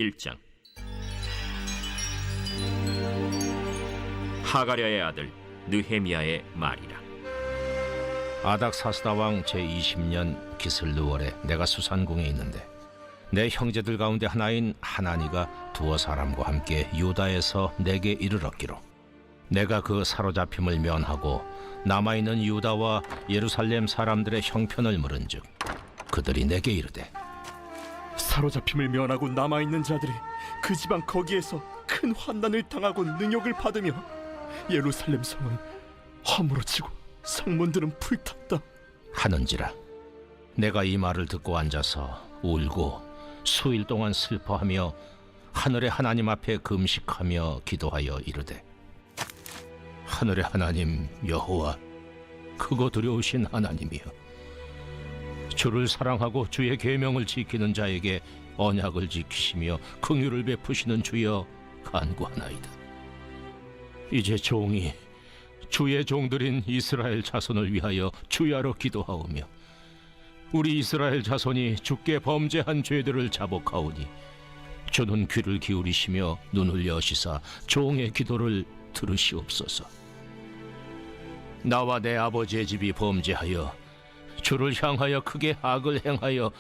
1장. 하가랴의 아들 느헤미야의 말이라. 아닥사스다 왕 제20년 기슬르월에 내가 수산궁에 있는데 내 형제들 가운데 하나인 하나니가 두어 사람과 함께 유다에서 내게 이르렀기로 내가 그 사로잡힘을 면하고 남아있는 유다와 예루살렘 사람들의 형편을 물은즉 그들이 내게 이르되 사로잡힘을 면하고 남아있는 자들이 그 지방 거기에서 큰 환난을 당하고 능욕을 받으며 예루살렘 성은 화무로 치고 성문들은 불탔다 하는지라. 내가 이 말을 듣고 앉아서 울고 수일 동안 슬퍼하며 하늘의 하나님 앞에 금식하며 기도하여 이르되 하늘의 하나님 여호와 크고 두려우신 하나님이여, 주를 사랑하고 주의 계명을 지키는 자에게 언약을 지키시며 긍휼을 베푸시는 주여 간구하나이다. 이제 종이 주의 종들인 이스라엘 자손을 위하여 주야로 기도하오며 우리 이스라엘 자손이 주께 범죄한 죄들을 자복하오니 주는 귀를 기울이시며 눈을 여시사 종의 기도를 들으시옵소서. 나와 내 아버지의 집이 범죄하여 주를 향하여 크게 악을 행하여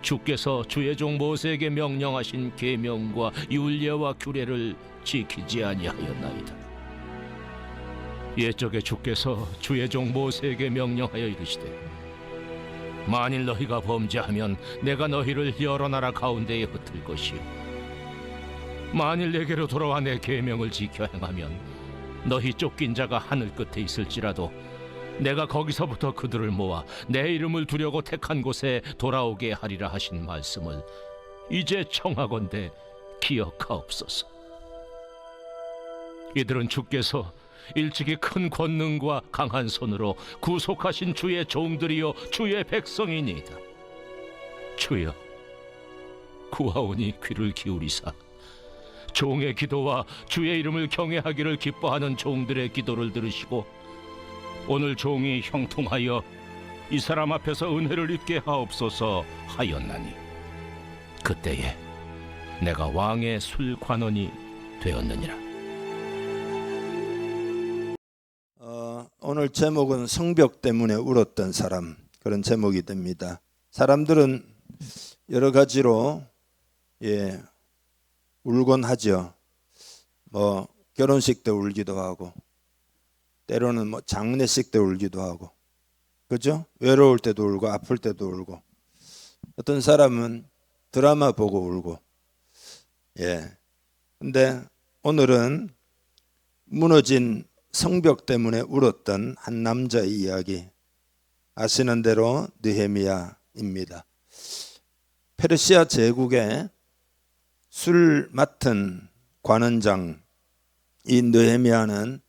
주께서 주의 종 모세에게 명령하신 계명과 율례와 규례를 지키지 아니하였나이다. 옛적에 주께서 주의 종 모세에게 명령하여 이르시되 만일 너희가 범죄하면 내가 너희를 여러 나라 가운데에 흩을 것이요 만일 내게로 돌아와 내 계명을 지켜 행하면 너희 쫓긴 자가 하늘 끝에 있을지라도 내가 거기서부터 그들을 모아 내 이름을 두려고 택한 곳에 돌아오게 하리라 하신 말씀을 이제 청하건대 기억하옵소서. 이들은 주께서 일찍이 큰 권능과 강한 손으로 구속하신 주의 종들이요 주의 백성이니이다. 주여 구하오니 귀를 기울이사 종의 기도와 주의 이름을 경외하기를 기뻐하는 종들의 기도를 들으시고 오늘 종이 형통하여 이 사람 앞에서 은혜를 입게 하옵소서 하였나니 그때에 내가 왕의 술관원이 되었느니라. 오늘 제목은 성벽 때문에 울었던 사람, 그런 제목이 됩니다. 사람들은 여러 가지로 울곤 하죠. 결혼식 때 울기도 하고 때로는 장례식 때 울기도 하고, 그죠? 외로울 때도 울고 아플 때도 울고, 어떤 사람은 드라마 보고 울고. 근데 오늘은 무너진 성벽 때문에 울었던 한 남자의 이야기, 아시는 대로 느헤미야입니다. 페르시아 제국의 술 맡은 관원장 이 느헤미야는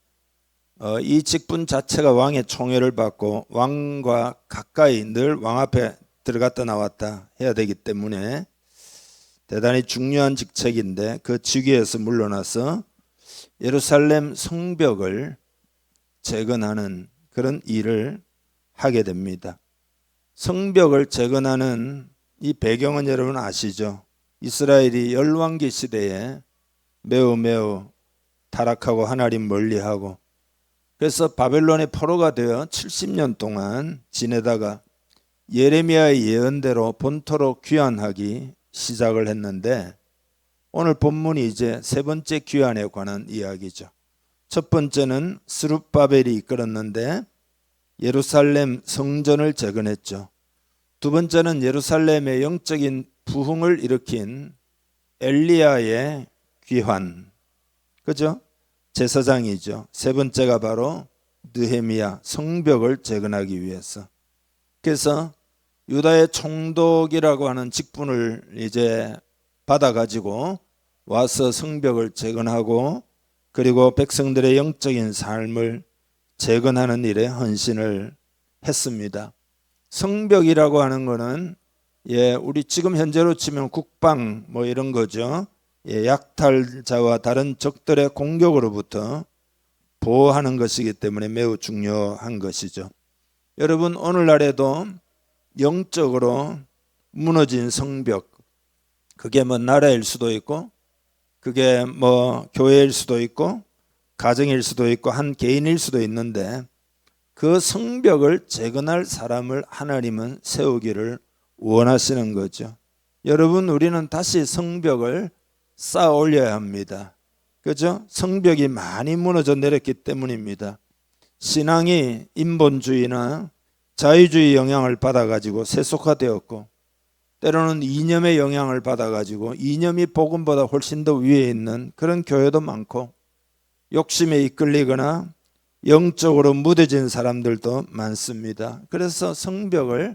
이 직분 자체가 왕의 총애를 받고 왕과 가까이 늘 왕 앞에 들어갔다 나왔다 해야 되기 때문에 대단히 중요한 직책인데 그 직위에서 물러나서 예루살렘 성벽을 재건하는 그런 일을 하게 됩니다. 성벽을 재건하는 이 배경은 여러분 아시죠? 이스라엘이 열왕기 시대에 매우 타락하고 하나님 멀리하고, 그래서 바벨론의 포로가 되어 70년 동안 지내다가 예레미야의 예언대로 본토로 귀환하기 시작을 했는데, 오늘 본문이 이제 세 번째 귀환에 관한 이야기죠. 첫 번째는 스룹바벨이 이끌었는데 예루살렘 성전을 재건했죠. 두 번째는 예루살렘의 영적인 부흥을 일으킨 엘리야의 귀환, 그죠? 제사장이죠. 세 번째가 바로 느헤미야, 성벽을 재건하기 위해서. 그래서 유다의 총독이라고 하는 직분을 이제 받아가지고 와서 성벽을 재건하고 그리고 백성들의 영적인 삶을 재건하는 일에 헌신을 했습니다. 성벽이라고 하는 거는 우리 지금 현재로 치면 국방 이런 거죠. 약탈자와 다른 적들의 공격으로부터 보호하는 것이기 때문에 매우 중요한 것이죠. 여러분, 오늘날에도 영적으로 무너진 성벽, 그게 뭐 나라일 수도 있고, 그게 뭐 교회일 수도 있고, 가정일 수도 있고, 한 개인일 수도 있는데, 그 성벽을 재건할 사람을 하나님은 세우기를 원하시는 거죠. 여러분, 우리는 다시 성벽을 쌓아 올려야 합니다. 그죠? 성벽이 많이 무너져 내렸기 때문입니다. 신앙이 인본주의나 자유주의 영향을 받아가지고 세속화되었고, 때로는 이념의 영향을 받아가지고 이념이 복음보다 훨씬 더 위에 있는 그런 교회도 많고, 욕심에 이끌리거나 영적으로 무뎌진 사람들도 많습니다. 그래서 성벽을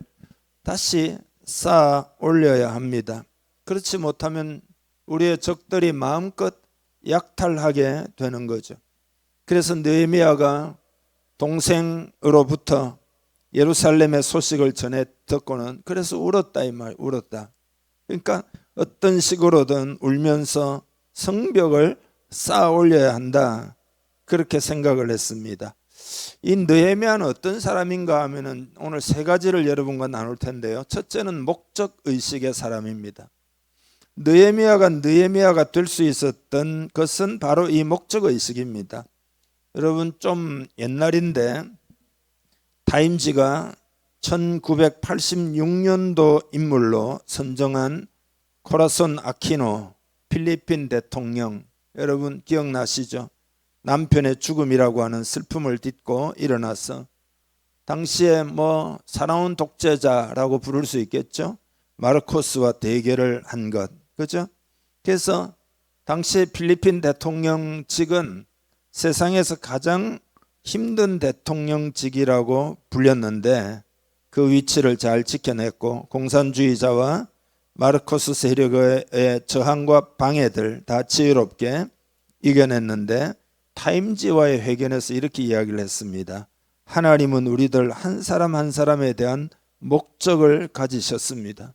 다시 쌓아 올려야 합니다. 그렇지 못하면 우리의 적들이 마음껏 약탈하게 되는 거죠. 그래서 느헤미야가 동생으로부터 예루살렘의 소식을 전해 듣고는 그래서 울었다 이 말, 울었다. 그러니까 어떤 식으로든 울면서 성벽을 쌓아 올려야 한다, 그렇게 생각을 했습니다. 이 느헤미야는 어떤 사람인가 하면은 오늘 세 가지를 여러분과 나눌 텐데요. 첫째는 목적 의식의 사람입니다. 느헤미야가 될 수 있었던 것은 바로 이 목적 의식입니다. 여러분, 좀 옛날인데 타임지가 1986년도 인물로 선정한 코라손 아퀴노 필리핀 대통령, 여러분 기억나시죠? 남편의 죽음이라고 하는 슬픔을 딛고 일어나서 당시에 뭐 사나운 독재자라고 부를 수 있겠죠. 마르코스와 대결을 한 것, 그죠? 그래서 당시 필리핀 대통령직은 세상에서 가장 힘든 대통령직이라고 불렸는데 그 위치를 잘 지켜냈고, 공산주의자와 마르코스 세력의 저항과 방해들 다 지혜롭게 이겨냈는데, 타임지와의 회견에서 이렇게 이야기를 했습니다. 하나님은 우리들 한 사람 한 사람에 대한 목적을 가지셨습니다.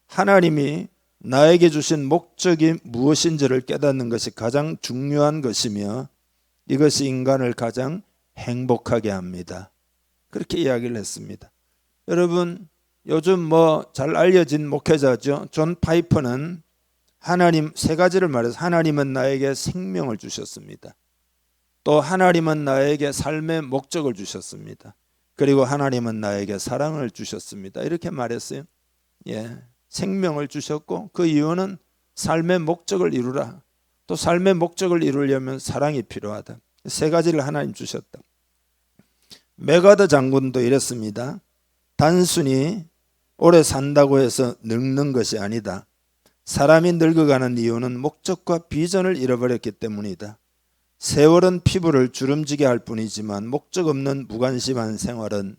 하나님이 나에게 주신 목적이 무엇인지를 깨닫는 것이 가장 중요한 것이며 이것이 인간을 가장 행복하게 합니다. 그렇게 이야기를 했습니다. 여러분, 요즘 뭐 잘 알려진 목회자죠. 존 파이퍼는 하나님 세 가지를 말해서 하나님은 나에게 생명을 주셨습니다. 또 하나님은 나에게 삶의 목적을 주셨습니다. 그리고 하나님은 나에게 사랑을 주셨습니다. 이렇게 말했어요. 예, 생명을 주셨고 그 이유는 삶의 목적을 이루라. 또 삶의 목적을 이루려면 사랑이 필요하다. 세 가지를 하나님 주셨다. 메가더 장군도 이랬습니다. 단순히 오래 산다고 해서 늙는 것이 아니다. 사람이 늙어가는 이유는 목적과 비전을 잃어버렸기 때문이다. 세월은 피부를 주름지게 할 뿐이지만 목적 없는 무관심한 생활은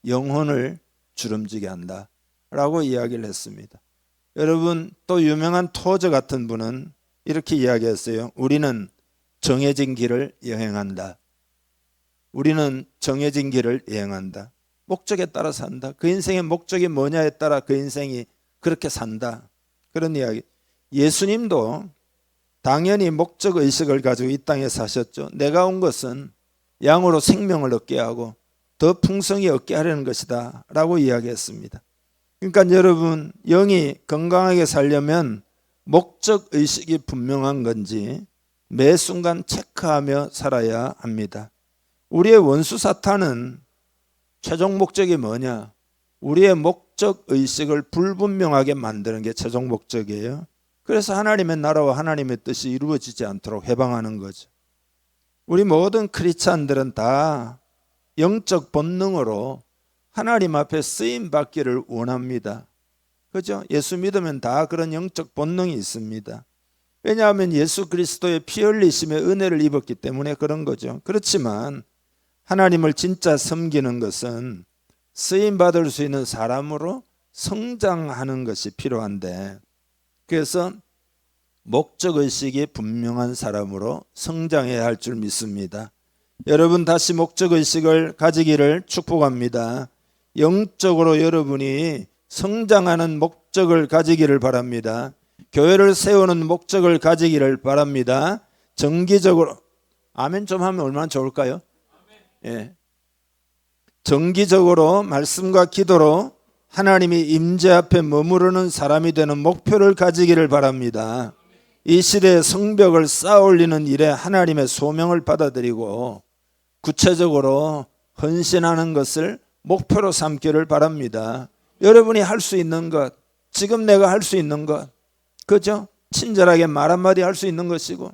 영혼을 주름지게 한다 라고 이야기를 했습니다. 여러분, 또 유명한 토저 같은 분은 이렇게 이야기했어요. 우리는 정해진 길을 여행한다. 우리는 정해진 길을 여행한다. 목적에 따라 산다. 그 인생의 목적이 뭐냐에 따라 그 인생이 그렇게 산다. 그런 이야기. 예수님도 당연히 목적 의식을 가지고 이 땅에 사셨죠. 내가 온 것은 양으로 생명을 얻게 하고 더 풍성히 얻게 하려는 것이다 라고 이야기했습니다. 그러니까 여러분, 영이 건강하게 살려면 목적 의식이 분명한 건지 매 순간 체크하며 살아야 합니다. 우리의 원수 사탄은 최종 목적이 뭐냐? 우리의 목적 의식을 불분명하게 만드는 게 최종 목적이에요. 그래서 하나님의 나라와 하나님의 뜻이 이루어지지 않도록 해방하는 거죠. 우리 모든 크리스찬들은 다 영적 본능으로 하나님 앞에 쓰임 받기를 원합니다. 그죠? 예수 믿으면 다 그런 영적 본능이 있습니다. 왜냐하면 예수 그리스도의 피 흘리심의 은혜를 입었기 때문에 그런 거죠. 그렇지만 하나님을 진짜 섬기는 것은 쓰임 받을 수 있는 사람으로 성장하는 것이 필요한데, 그래서 목적의식이 분명한 사람으로 성장해야 할 줄 믿습니다. 여러분, 다시 목적의식을 가지기를 축복합니다. 영적으로 여러분이 성장하는 목적을 가지기를 바랍니다. 교회를 세우는 목적을 가지기를 바랍니다. 정기적으로 아멘 좀 하면 얼마나 좋을까요? 예. 정기적으로 말씀과 기도로 하나님이 임재 앞에 머무르는 사람이 되는 목표를 가지기를 바랍니다. 이 시대의 성벽을 쌓아 올리는 일에 하나님의 소명을 받아들이고 구체적으로 헌신하는 것을 목표로 삼기를 바랍니다. 여러분이 할 수 있는 것, 지금 내가 할 수 있는 것, 그죠? 친절하게 말 한마디 할 수 있는 것이고,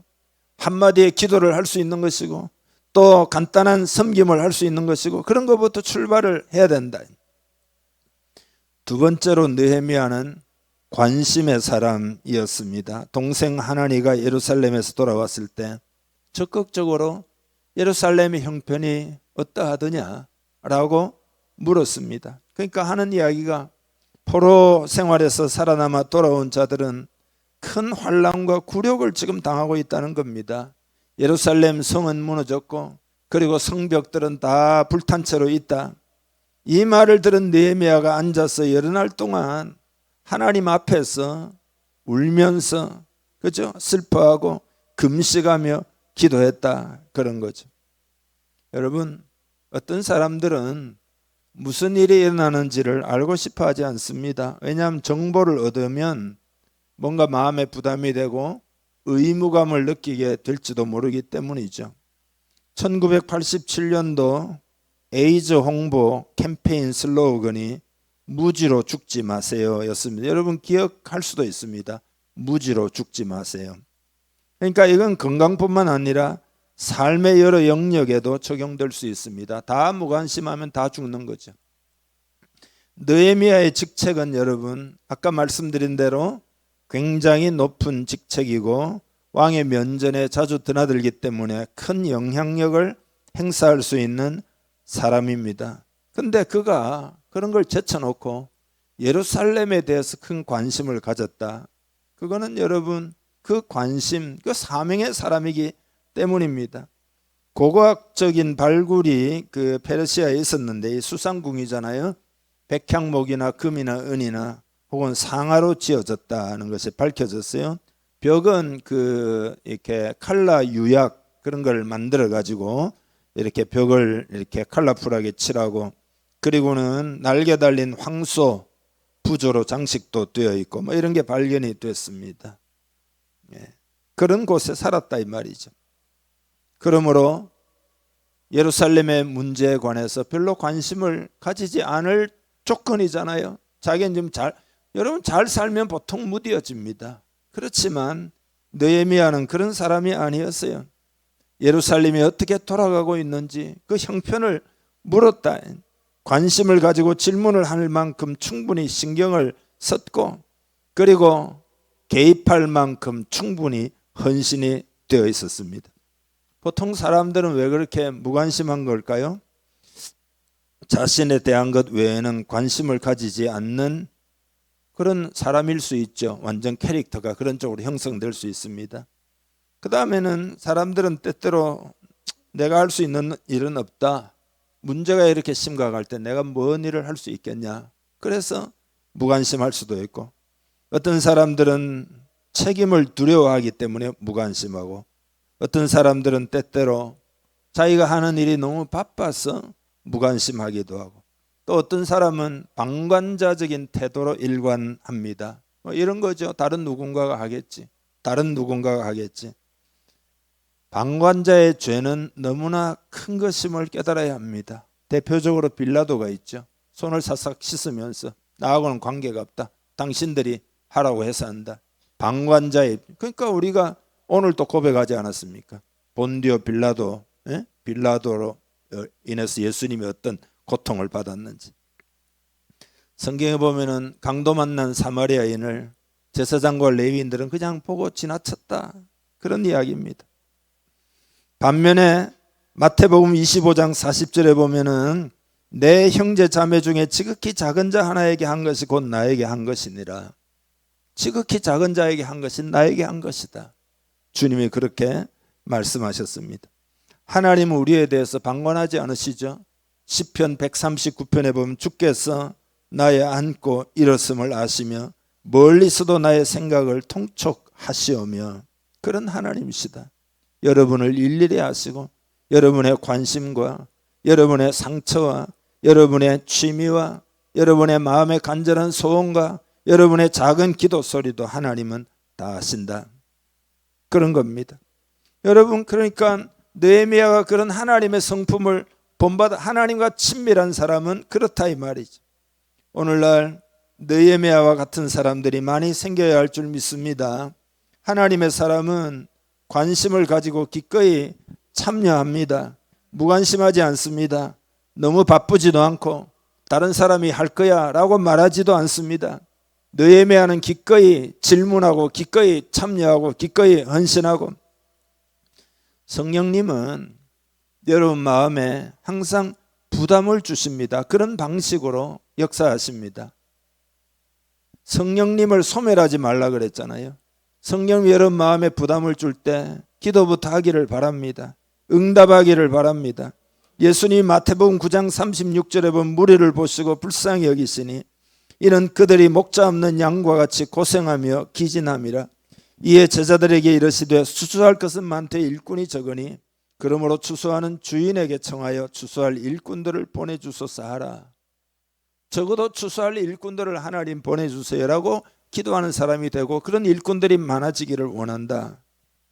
한마디의 기도를 할 수 있는 것이고, 또 간단한 섬김을 할 수 있는 것이고, 그런 것부터 출발을 해야 된다. 두 번째로 느헤미야는 관심의 사람이었습니다. 동생 하나니가 예루살렘에서 돌아왔을 때 적극적으로 예루살렘의 형편이 어떠하더냐라고 물었습니다. 그러니까 하는 이야기가 포로 생활에서 살아남아 돌아온 자들은 큰 환난과 굴욕을 지금 당하고 있다는 겁니다. 예루살렘 성은 무너졌고 그리고 성벽들은 다 불탄 채로 있다. 이 말을 들은 느헤미야가 앉아서 여러 날 동안 하나님 앞에서 울면서 그죠? 슬퍼하고 금식하며 기도했다 그런 거죠. 여러분, 어떤 사람들은 무슨 일이 일어나는지를 알고 싶어 하지 않습니다. 왜냐하면 정보를 얻으면 뭔가 마음에 부담이 되고 의무감을 느끼게 될지도 모르기 때문이죠. 1987년도 에이즈 홍보 캠페인 슬로건이 무지로 죽지 마세요 였습니다. 여러분 기억할 수도 있습니다. 무지로 죽지 마세요. 그러니까 이건 건강뿐만 아니라 삶의 여러 영역에도 적용될 수 있습니다. 다 무관심하면 다 죽는 거죠. 느헤미야의 직책은 여러분 아까 말씀드린 대로 굉장히 높은 직책이고 왕의 면전에 자주 드나들기 때문에 큰 영향력을 행사할 수 있는 사람입니다. 근데 그가 그런 걸 제쳐놓고 예루살렘에 대해서 큰 관심을 가졌다. 그거는 여러분 그 관심, 그 사명의 사람이기 때문입니다. 고고학적인 발굴이 그 페르시아에 있었는데 이 수상궁이잖아요. 백향목이나 금이나 은이나 혹은 상아로 지어졌다는 것이 밝혀졌어요. 벽은 그 이렇게 칼라 유약 그런 걸 만들어 가지고 이렇게 벽을 이렇게 컬러풀하게 칠하고 그리고는 날개 달린 황소 부조로 장식도 되어 있고 뭐 이런 게 발견이 됐습니다. 예. 그런 곳에 살았다 이 말이죠. 그러므로 예루살렘의 문제에 관해서 별로 관심을 가지지 않을 조건이잖아요. 자기는 좀 여러분 잘 살면 보통 무뎌집니다. 그렇지만 느헤미야는 그런 사람이 아니었어요. 예루살렘이 어떻게 돌아가고 있는지 그 형편을 물었다. 관심을 가지고 질문을 할 만큼 충분히 신경을 썼고 그리고 개입할 만큼 충분히 헌신이 되어 있었습니다. 보통 사람들은 왜 그렇게 무관심한 걸까요? 자신에 대한 것 외에는 관심을 가지지 않는 그런 사람일 수 있죠. 완전 캐릭터가 그런 쪽으로 형성될 수 있습니다. 그 다음에는 사람들은 때때로 내가 할 수 있는 일은 없다. 문제가 이렇게 심각할 때 내가 뭔 일을 할 수 있겠냐. 그래서 무관심할 수도 있고 어떤 사람들은 책임을 두려워하기 때문에 무관심하고 어떤 사람들은 때때로 자기가 하는 일이 너무 바빠서 무관심하기도 하고 또 어떤 사람은 방관자적인 태도로 일관합니다. 뭐 이런 거죠. 다른 누군가가 하겠지. 방관자의 죄는 너무나 큰 것임을 깨달아야 합니다. 대표적으로 빌라도가 있죠. 손을 사싹 씻으면서 나하고는 관계가 없다. 당신들이 하라고 해서 한다. 방관자의 그러니까 우리가 오늘 또 고백하지 않았습니까? 본디오 빌라도 빌라도로 인해서 예수님이 어떤 고통을 받았는지. 성경에 보면은 강도 만난 사마리아인을 제사장과 레위인들은 그냥 보고 지나쳤다. 그런 이야기입니다. 반면에 마태복음 25장 40절에 보면은 내 형제 자매 중에 지극히 작은 자 하나에게 한 것이 곧 나에게 한 것이니라. 지극히 작은 자에게 한 것이 나에게 한 것이다. 주님이 그렇게 말씀하셨습니다. 하나님은 우리에 대해서 방관하지 않으시죠. 시편 139편에 보면 주께서 나의 앉고 일었음을 아시며 멀리서도 나의 생각을 통촉하시오며 그런 하나님이시다. 여러분을 일일이 아시고 여러분의 관심과 여러분의 상처와 여러분의 취미와 여러분의 마음의 간절한 소원과 여러분의 작은 기도 소리도 하나님은 다 아신다. 그런 겁니다. 여러분, 그러니까 느헤미야가 그런 하나님의 성품을 본받아 하나님과 친밀한 사람은 그렇다 이 말이죠. 오늘날 느헤미야와 같은 사람들이 많이 생겨야 할 줄 믿습니다. 하나님의 사람은 관심을 가지고 기꺼이 참여합니다. 무관심하지 않습니다. 너무 바쁘지도 않고 다른 사람이 할 거야 라고 말하지도 않습니다. 느헤미야는 기꺼이 질문하고 기꺼이 참여하고 기꺼이 헌신하고, 성령님은 여러분 마음에 항상 부담을 주십니다. 그런 방식으로 역사하십니다. 성령님을 소멸하지 말라 그랬잖아요. 성령이 여러분 마음에 부담을 줄 때 기도부터 하기를 바랍니다. 응답하기를 바랍니다. 예수님 마태복음 9장 36절에 보면 무리를 보시고 불쌍히 여기시니 이는 그들이 목자 없는 양과 같이 고생하며 기진함이라. 이에 제자들에게 이르시되 추수할 것은 많되 일꾼이 적으니 그러므로 추수하는 주인에게 청하여 추수할 일꾼들을 보내주소서 하라. 적어도 추수할 일꾼들을 하나님 보내주세요라고 기도하는 사람이 되고 그런 일꾼들이 많아지기를 원한다.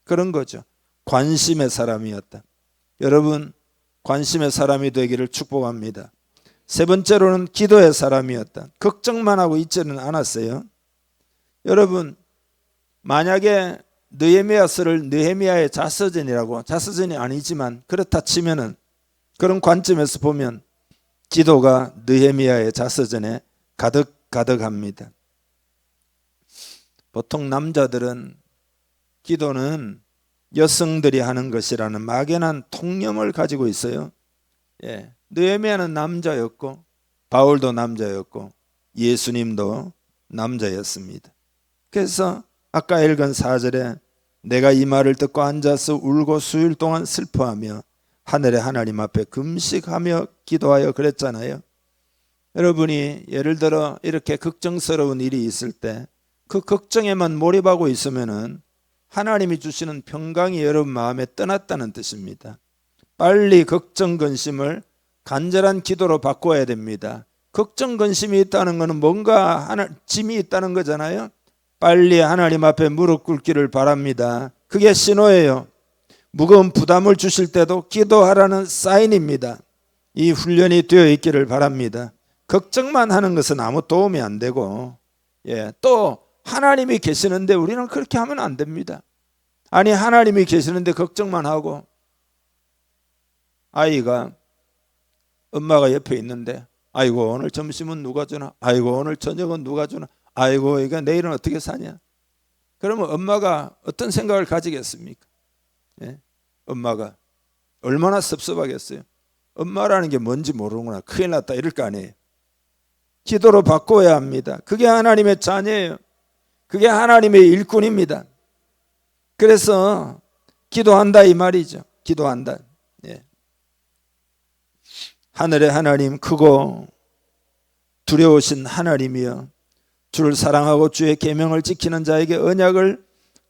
그런 거죠. 관심의 사람이었다. 여러분, 관심의 사람이 되기를 축복합니다. 세 번째로는 기도의 사람이었다. 걱정만 하고 있지는 않았어요. 여러분, 만약에 느헤미야서를 느헤미야의 자서전이라고, 자서전이 아니지만 그렇다 치면은, 그런 관점에서 보면 기도가 느헤미야의 자서전에 가득합니다. 보통 남자들은 기도는 여성들이 하는 것이라는 막연한 통념을 가지고 있어요. 느헤미야는 남자였고 바울도 남자였고 예수님도 남자였습니다. 그래서 아까 읽은 4절에 내가 이 말을 듣고 앉아서 울고 수일 동안 슬퍼하며 하늘의 하나님 앞에 금식하며 기도하여 그랬잖아요. 여러분이 예를 들어 이렇게 걱정스러운 일이 있을 때 그 걱정에만 몰입하고 있으면은 하나님이 주시는 평강이 여러분 마음에 떠났다는 뜻입니다. 빨리 걱정 근심을 간절한 기도로 바꿔야 됩니다. 걱정 근심이 있다는 것은 뭔가 짐이 있다는 거잖아요. 빨리 하나님 앞에 무릎 꿇기를 바랍니다. 그게 신호예요. 무거운 부담을 주실 때도 기도하라는 사인입니다. 이 훈련이 되어 있기를 바랍니다. 걱정만 하는 것은 아무 도움이 안 되고, 또 하나님이 계시는데 우리는 그렇게 하면 안 됩니다. 아니, 하나님이 계시는데 걱정만 하고, 아이가 엄마가 옆에 있는데 아이고 오늘 점심은 누가 주나, 아이고 오늘 저녁은 누가 주나, 아이고 이거 내일은 어떻게 사냐. 그러면 엄마가 어떤 생각을 가지겠습니까? 엄마가 얼마나 섭섭하겠어요. 엄마라는 게 뭔지 모르는구나, 큰일 났다 이럴 거 아니에요. 기도로 바꿔야 합니다. 그게 하나님의 자녀예요. 그게 하나님의 일꾼입니다. 그래서 기도한다 이 말이죠. 기도한다. 하늘의 하나님, 크고 두려우신 하나님이여, 주를 사랑하고 주의 계명을 지키는 자에게 언약을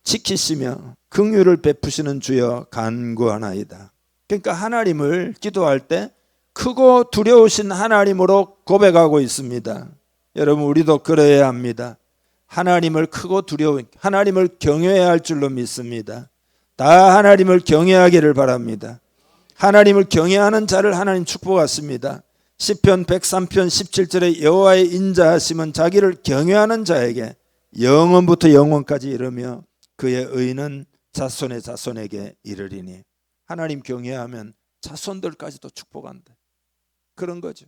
지키시며 긍휼을 베푸시는 주여 간구하나이다. 그러니까 하나님을 기도할 때 크고 두려우신 하나님으로 고백하고 있습니다. 여러분, 우리도 그래야 합니다. 하나님을 크고 두려운, 하나님을 경외해야 할 줄로 믿습니다. 다 하나님을 경외하기를 바랍니다. 하나님을 경외하는 자를 하나님 축복하십니다. 시편 103편 17절에 여호와의 인자하심은 자기를 경외하는 자에게 영원부터 영원까지 이르며 그의 의는 자손의 자손에게 이르리니. 하나님 경외하면 자손들까지도 축복한다. 그런 거죠.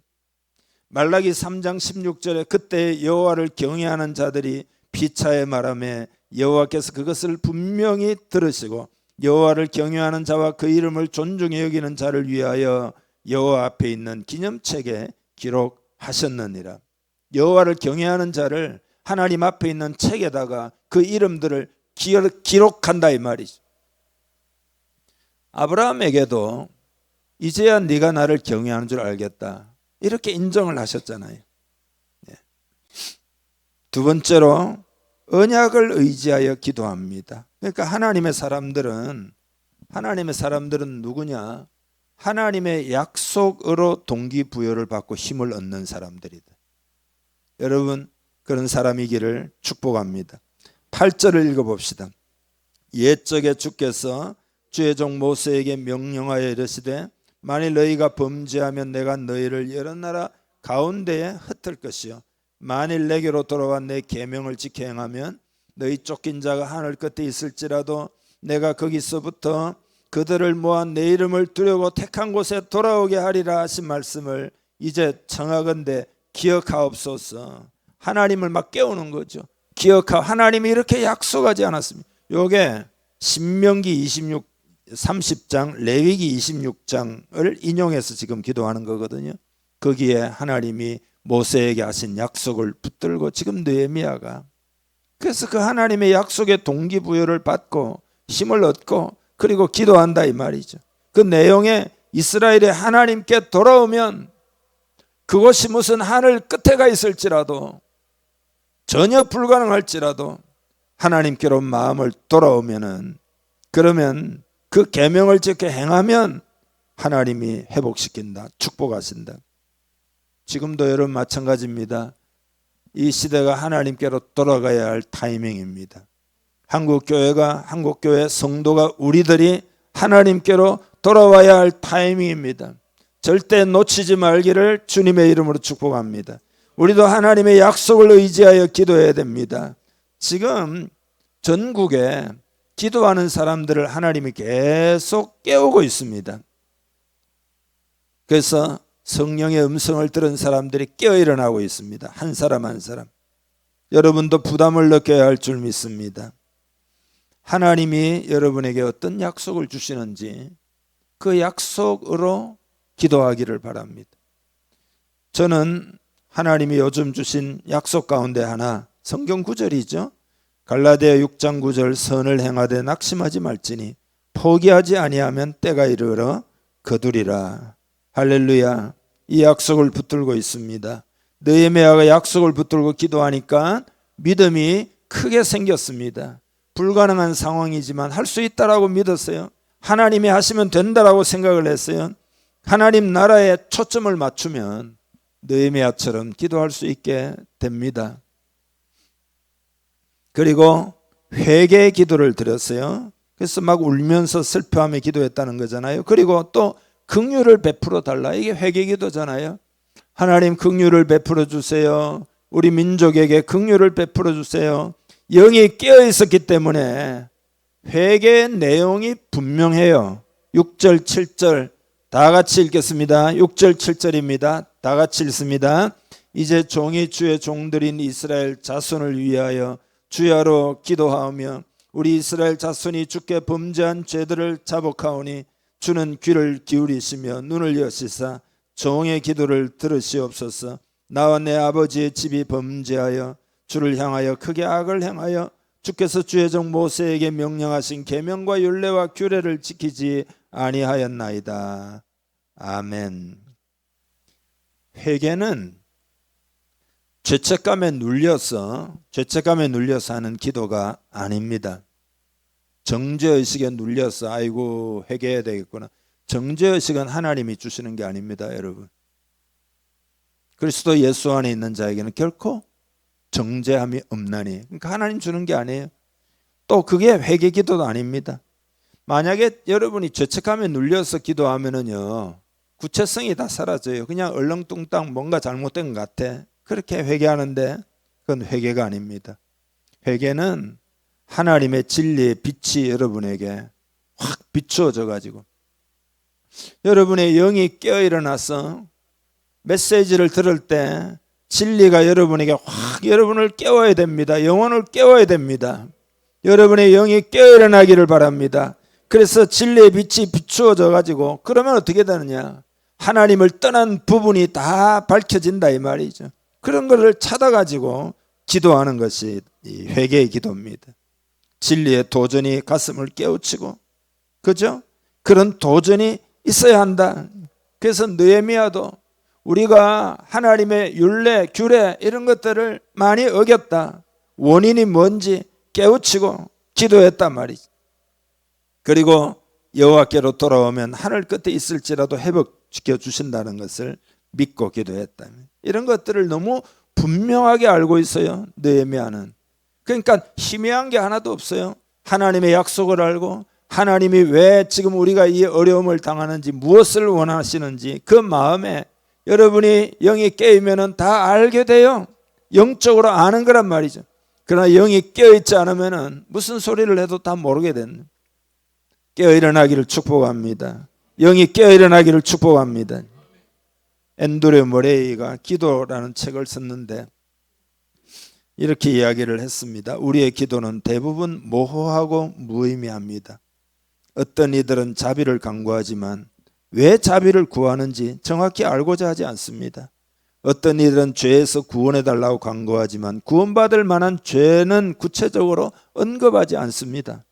말라기 3장 16절에 그때 여호와를 경외하는 자들이 피차에 말하며 여호와께서 그것을 분명히 들으시고 여호와를 경외하는 자와 그 이름을 존중히 여기는 자를 위하여 여호와 앞에 있는 기념책에 기록하셨느니라. 여호와를 경외하는 자를 하나님 앞에 있는 책에다가 그 이름들을 기록한다 이 말이죠. 아브라함에게도 이제야 네가 나를 경외하는 줄 알겠다, 이렇게 인정을 하셨잖아요. 두 번째로 언약을 의지하여 기도합니다. 그러니까 하나님의 사람들은 누구냐? 하나님의 약속으로 동기부여를 받고 힘을 얻는 사람들이다. 여러분 그런 사람이기를 축복합니다. 8절을 읽어봅시다. 옛적에 주께서 주의 종 모세에게 명령하여 이르시되 만일 너희가 범죄하면 내가 너희를 여러 나라 가운데에 흩을 것이요 만일 내게로 돌아와 내 계명을 지켜 행하면 너희 쫓긴 자가 하늘 끝에 있을지라도 내가 거기서부터 그들을 모아 내 이름을 두려고 택한 곳에 돌아오게 하리라 하신 말씀을 이제 청하건대 기억하옵소서. 하나님을 막 깨우는 거죠. 하나님이 이렇게 약속하지 않았습니다. 요게 신명기 30장 레위기 26장을 인용해서 지금 기도하는 거거든요. 거기에 하나님이 모세에게 하신 약속을 붙들고 지금 느헤미야가 그래서 그 하나님의 약속의 동기부여를 받고 힘을 얻고 그리고 기도한다 이 말이죠. 그 내용에 이스라엘이 하나님께 돌아오면 그것이 무슨 하늘 끝에 가 있을지라도 전혀 불가능할지라도 하나님께로 마음을 돌아오면은 그러면 그 계명을 지켜 행하면 하나님이 회복시킨다, 축복하신다. 지금도 여러분 마찬가지입니다. 이 시대가 하나님께로 돌아가야 할 타이밍입니다. 한국교회 성도가 우리들이 하나님께로 돌아와야 할 타이밍입니다. 절대 놓치지 말기를 주님의 이름으로 축복합니다. 우리도 하나님의 약속을 의지하여 기도해야 됩니다. 지금 전국에 기도하는 사람들을 하나님이 계속 깨우고 있습니다. 그래서 성령의 음성을 들은 사람들이 깨어 일어나고 있습니다. 한 사람 한 사람. 여러분도 부담을 느껴야 할 줄 믿습니다. 하나님이 여러분에게 어떤 약속을 주시는지 그 약속으로 기도하기를 바랍니다. 저는 하나님이 요즘 주신 약속 가운데 하나 성경 구절이죠. 갈라디아 6장 9절 선을 행하되 낙심하지 말지니 포기하지 아니하면 때가 이르러 거두리라. 할렐루야. 이 약속을 붙들고 있습니다. 느헤미야가 약속을 붙들고 기도하니까 믿음이 크게 생겼습니다. 불가능한 상황이지만 할 수 있다라고 믿었어요. 하나님이 하시면 된다라고 생각을 했어요. 하나님 나라에 초점을 맞추면 느헤미야처럼 기도할 수 있게 됩니다. 그리고 회개의 기도를 드렸어요. 그래서 막 울면서 슬퍼하며 기도했다는 거잖아요. 그리고 또 긍휼을 베풀어 달라. 이게 회개 기도잖아요. 하나님 긍휼을 베풀어 주세요. 우리 민족에게 긍휼을 베풀어 주세요. 영이 깨어 있었기 때문에 회개의 내용이 분명해요. 6절 7절 다 같이 읽겠습니다. 6절 7절입니다. 다 같이 읽습니다. 이제 종이 주의 종들인 이스라엘 자손을 위하여 주야로 기도하며 우리 이스라엘 자손이 주께 범죄한 죄들을 자복하오니 주는 귀를 기울이시며 눈을 여시사 종의 기도를 들으시옵소서. 나와 내 아버지의 집이 범죄하여 주를 향하여 크게 악을 행하여 주께서 주의 종 모세에게 명령하신 계명과 율례와 규례를 지키지 아니하였나이다. 아멘. 회개는 죄책감에 눌려서 하는 기도가 아닙니다. 정죄의식에 눌려서 아이고 회개해야 되겠구나. 정죄의식은 하나님이 주시는 게 아닙니다. 여러분. 그리스도 예수 안에 있는 자에게는 결코 정죄함이 없나니. 그러니까 하나님 주는 게 아니에요. 또 그게 회개 기도도 아닙니다. 만약에 여러분이 죄책감에 눌려서 기도하면은요 구체성이 다 사라져요. 그냥 얼렁뚱땅 뭔가 잘못된 것 같아. 그렇게 회개하는데 그건 회개가 아닙니다. 회개는 하나님의 진리의 빛이 여러분에게 확 비추어져 가지고 여러분의 영이 깨어 일어나서 메시지를 들을 때 진리가 여러분에게 확 여러분을 깨워야 됩니다. 영혼을 깨워야 됩니다. 여러분의 영이 깨어 일어나기를 바랍니다. 그래서 진리의 빛이 비추어져 가지고 그러면 어떻게 되느냐? 하나님을 떠난 부분이 다 밝혀진다 이 말이죠. 그런 것을 찾아가지고 기도하는 것이 이 회개의 기도입니다. 진리의 도전이 가슴을 깨우치고 그죠? 그런 도전이 있어야 한다. 그래서 느헤미야도 우리가 하나님의 율례, 규례 이런 것들을 많이 어겼다. 원인이 뭔지 깨우치고 기도했단 말이지. 그리고 여호와께로 돌아오면 하늘 끝에 있을지라도 회복시켜 주신다는 것을 믿고 기도했다. 이런 것들을 너무 분명하게 알고 있어요. 느헤미야는. 그러니까 희미한 게 하나도 없어요. 하나님의 약속을 알고 하나님이 왜 지금 우리가 이 어려움을 당하는지, 무엇을 원하시는지 그 마음에 여러분이 영이 깨이면은 다 알게 돼요. 영적으로 아는 거란 말이죠. 그러나 영이 깨어있지 않으면은 무슨 소리를 해도 다 모르게 되는. 깨어 일어나기를 축복합니다. 영이 깨어 일어나기를 축복합니다. 앤드류 머레이가 기도라는 책을 썼는데 이렇게 이야기를 했습니다. 우리의 기도는 대부분 모호하고 무의미합니다. 어떤 이들은 자비를 간구하지만 왜 자비를 구하는지 정확히 알고자 하지 않습니다. 어떤 이들은 죄에서 구원해달라고 간구하지만 구원받을 만한 죄는 구체적으로 언급하지 않습니다.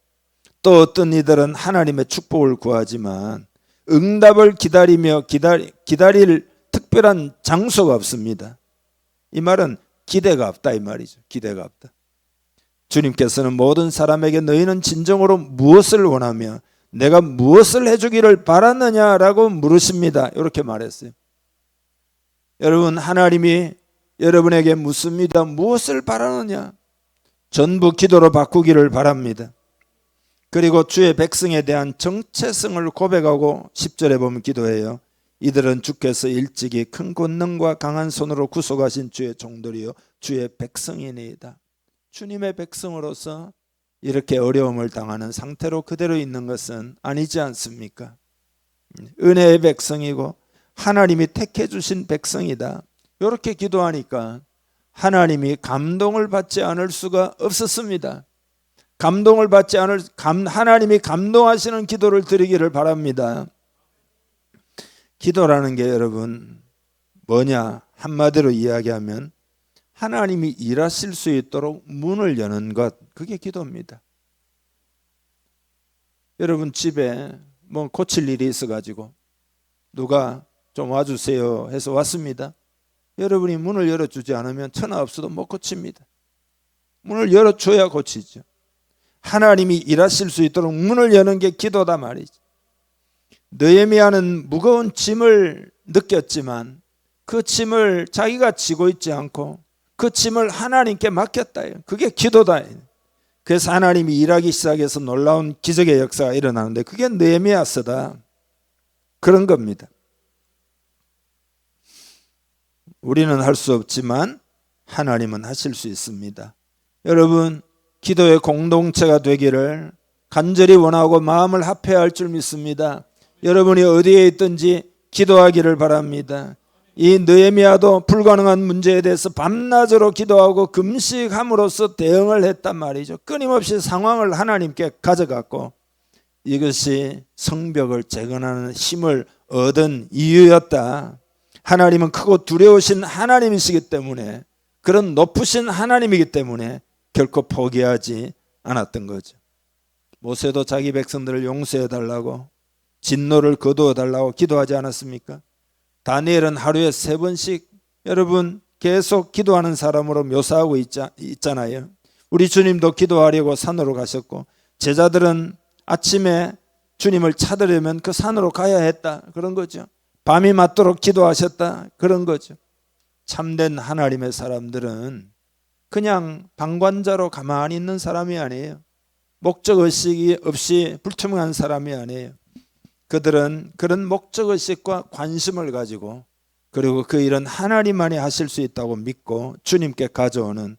또 어떤 이들은 하나님의 축복을 구하지만 응답을 기다릴 특별한 장소가 없습니다. 이 말은 기대가 없다 이 말이죠. 기대가 없다. 주님께서는 모든 사람에게 너희는 진정으로 무엇을 원하며 내가 무엇을 해주기를 바랐느냐라고 물으십니다. 이렇게 말했어요. 여러분, 하나님이 여러분에게 묻습니다. 무엇을 바라느냐? 전부 기도로 바꾸기를 바랍니다. 그리고 주의 백성에 대한 정체성을 고백하고 10절에 보면 기도해요. 이들은 주께서 일찍이 큰 권능과 강한 손으로 구속하신 주의 종들이요 주의 백성이니이다. 주님의 백성으로서 이렇게 어려움을 당하는 상태로 그대로 있는 것은 아니지 않습니까? 은혜의 백성이고 하나님이 택해 주신 백성이다. 이렇게 기도하니까 하나님이 감동을 받지 않을 수가 없었습니다. 감동을 받지 않을 하나님이 감동하시는 기도를 드리기를 바랍니다. 기도라는 게 여러분 뭐냐? 한마디로 이야기하면 하나님이 일하실 수 있도록 문을 여는 것, 그게 기도입니다. 여러분 집에 뭐 고칠 일이 있어가지고 누가 좀 와주세요 해서 왔습니다. 여러분이 문을 열어주지 않으면 천하 없어도 못 고칩니다. 문을 열어줘야 고치죠. 하나님이 일하실 수 있도록 문을 여는 게 기도다 말이죠. 느헤미야는 무거운 짐을 느꼈지만 그 짐을 자기가 지고 있지 않고 그 짐을 하나님께 맡겼다. 그게 기도다. 그래서 하나님이 일하기 시작해서 놀라운 기적의 역사가 일어나는데 그게 느헤미야서다. 그런 겁니다. 우리는 할 수 없지만 하나님은 하실 수 있습니다. 여러분, 기도의 공동체가 되기를 간절히 원하고 마음을 합해야 할 줄 믿습니다. 여러분이 어디에 있든지 기도하기를 바랍니다. 이 느헤미야도 불가능한 문제에 대해서 밤낮으로 기도하고 금식함으로써 대응을 했단 말이죠. 끊임없이 상황을 하나님께 가져갔고 이것이 성벽을 재건하는 힘을 얻은 이유였다. 하나님은 크고 두려우신 하나님이시기 때문에, 그런 높으신 하나님이기 때문에 결코 포기하지 않았던 거죠. 모세도 자기 백성들을 용서해 달라고, 진노를 거두어 달라고 기도하지 않았습니까? 다니엘은 하루에 3번씩 여러분 계속 기도하는 사람으로 묘사하고 있잖아요. 우리 주님도 기도하려고 산으로 가셨고 제자들은 아침에 주님을 찾으려면 그 산으로 가야 했다, 그런 거죠. 밤이 맞도록 기도하셨다, 그런 거죠. 참된 하나님의 사람들은 그냥 방관자로 가만히 있는 사람이 아니에요. 목적의식이 없이 불투명한 사람이 아니에요. 그들은 그런 목적의식과 관심을 가지고, 그리고 그 일은 하나님만이 하실 수 있다고 믿고 주님께 가져오는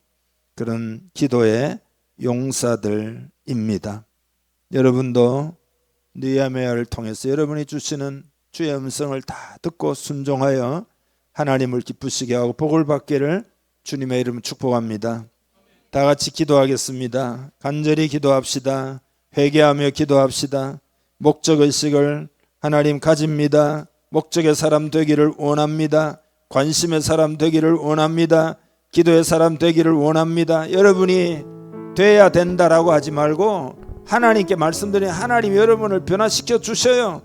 그런 기도의 용사들입니다. 여러분도 느헤미야를 통해서 여러분이 주시는 주의 음성을 다 듣고 순종하여 하나님을 기쁘시게 하고 복을 받기를 주님의 이름 축복합니다. 다 같이 기도하겠습니다. 간절히 기도합시다. 회개하며 기도합시다. 목적의식을 하나님 가집니다. 목적의 사람 되기를 원합니다. 관심의 사람 되기를 원합니다. 기도의 사람 되기를 원합니다. 여러분이 돼야 된다라고 하지 말고 하나님께 말씀드린 하나님 여러분을 변화시켜 주셔요.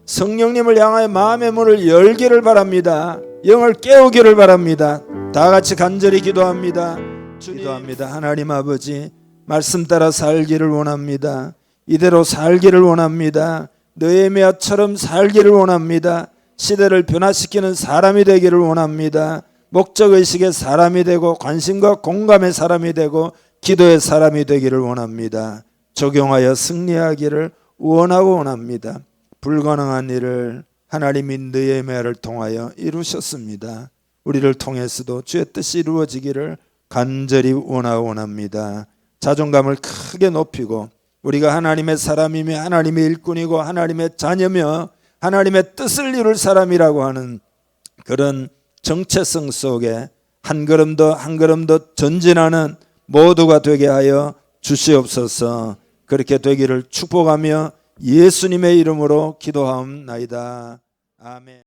성령님을 향하여 마음의 문을 열기를 바랍니다. 영을 깨우기를 바랍니다. 다 같이 간절히 기도합니다. 기도합니다. 하나님 아버지, 말씀 따라 살기를 원합니다. 이대로 살기를 원합니다. 느헤미야처럼 살기를 원합니다. 시대를 변화시키는 사람이 되기를 원합니다. 목적의식의 사람이 되고 관심과 공감의 사람이 되고 기도의 사람이 되기를 원합니다. 적용하여 승리하기를 원합니다. 불가능한 일을 하나님이 느헤미야를 통하여 이루셨습니다. 우리를 통해서도 주의 뜻이 이루어지기를 간절히 원합니다. 자존감을 크게 높이고 우리가 하나님의 사람이며 하나님의 일꾼이고 하나님의 자녀며 하나님의 뜻을 이룰 사람이라고 하는 그런 정체성 속에 한 걸음 더 한 걸음 더 전진하는 모두가 되게 하여 주시옵소서. 그렇게 되기를 축복하며 예수님의 이름으로 기도하옵나이다. 아멘.